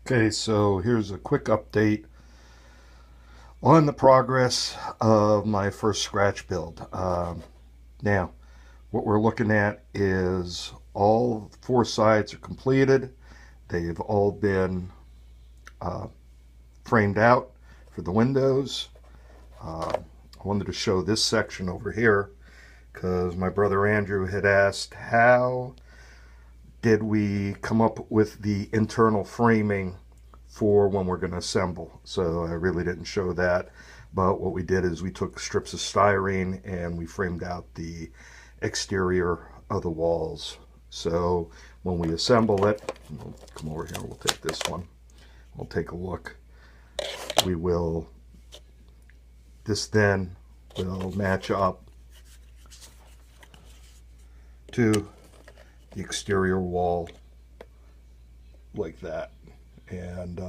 Okay, so here's a quick update on the progress of my first Scratch build. Now, what we're looking at is all four sides are completed. They've all been uh, framed out for the windows. I wanted to show this section over here because my brother Andrew had asked how did we come up with the internal framing for when we're going to assemble. So I really didn't show that, but what we did is we took strips of styrene and we framed out the exterior of the walls. So when we assemble it, we'll come over here, we'll take this one, we'll take a look. We will, this then will match up to the exterior wall like that. And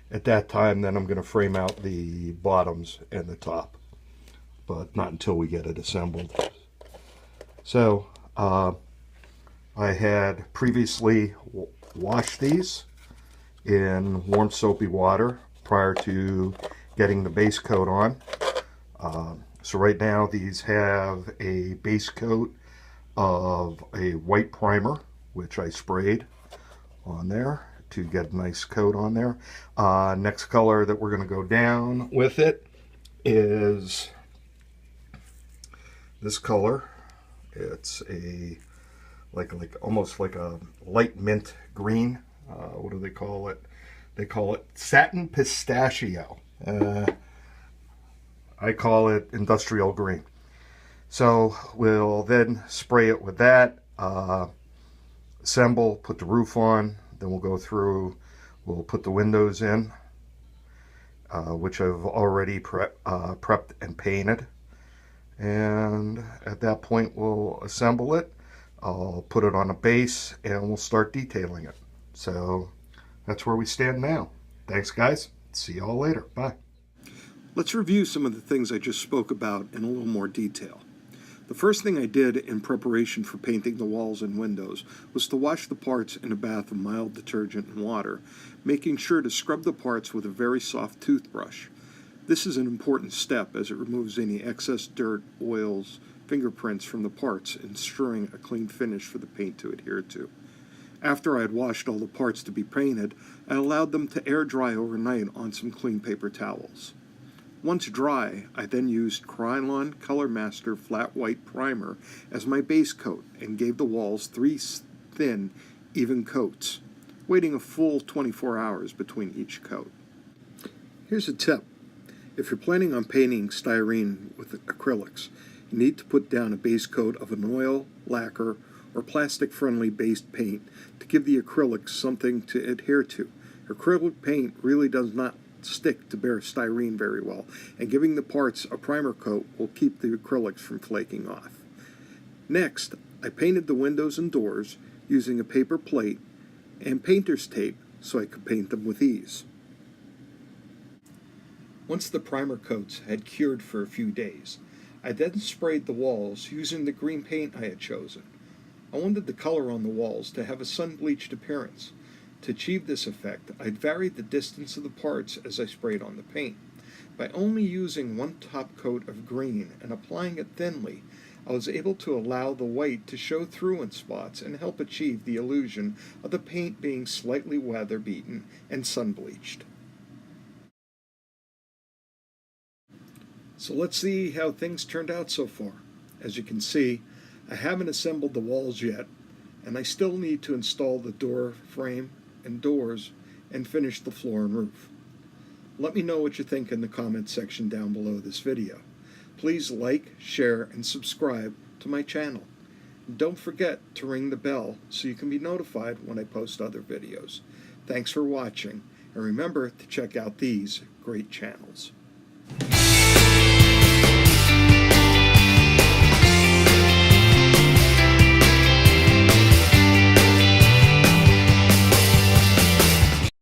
at that time, then I'm going to frame out the bottoms and the top, but not until we get it assembled. So I had previously washed these in warm soapy water prior to getting the base coat on. So right now these have a base coat of a white primer, which I sprayed on there to get a nice coat on there. Next color that we're going to go down with it is this color. It's a like almost like a light mint green. What do they call it? They call it satin pistachio. I call it industrial green. So we'll then spray it with that, assemble, put the roof on, then we'll go through, we'll put the windows in, which I've already prepped and painted. And at that point we'll assemble it, I'll put it on a base, and we'll start detailing it. So that's where we stand now. Thanks guys, see y'all later, bye. Let's review some of the things I just spoke about in a little more detail. The first thing I did in preparation for painting the walls and windows was to wash the parts in a bath of mild detergent and water, making sure to scrub the parts with a very soft toothbrush. This is an important step as it removes any excess dirt, oils, fingerprints from the parts, ensuring a clean finish for the paint to adhere to. After I had washed all the parts to be painted, I allowed them to air dry overnight on some clean paper towels. Once dry, I then used Krylon Color Master Flat White Primer as my base coat and gave the walls 3 thin, even coats, waiting a full 24 hours between each coat. Here's a tip. If you're planning on painting styrene with acrylics, you need to put down a base coat of an oil, lacquer, or plastic-friendly based paint to give the acrylics something to adhere to. Acrylic paint really does not stick to bare styrene very well, and giving the parts a primer coat will keep the acrylics from flaking off. Next, I painted the windows and doors using a paper plate and painter's tape so I could paint them with ease. Once the primer coats had cured for a few days, I then sprayed the walls using the green paint I had chosen. I wanted the color on the walls to have a sun-bleached appearance. To achieve this effect, I'd varied the distance of the parts as I sprayed on the paint. By only using one top coat of green and applying it thinly, I was able to allow the white to show through in spots and help achieve the illusion of the paint being slightly weather-beaten and sun-bleached. So let's see how things turned out so far. As you can see, I haven't assembled the walls yet, and I still need to install the door frame and doors and finish the floor and roof. Let me know what you think in the comment section down below this video. Please like, share, and subscribe to my channel. And don't forget to ring the bell so you can be notified when I post other videos. Thanks for watching, and remember to check out these great channels.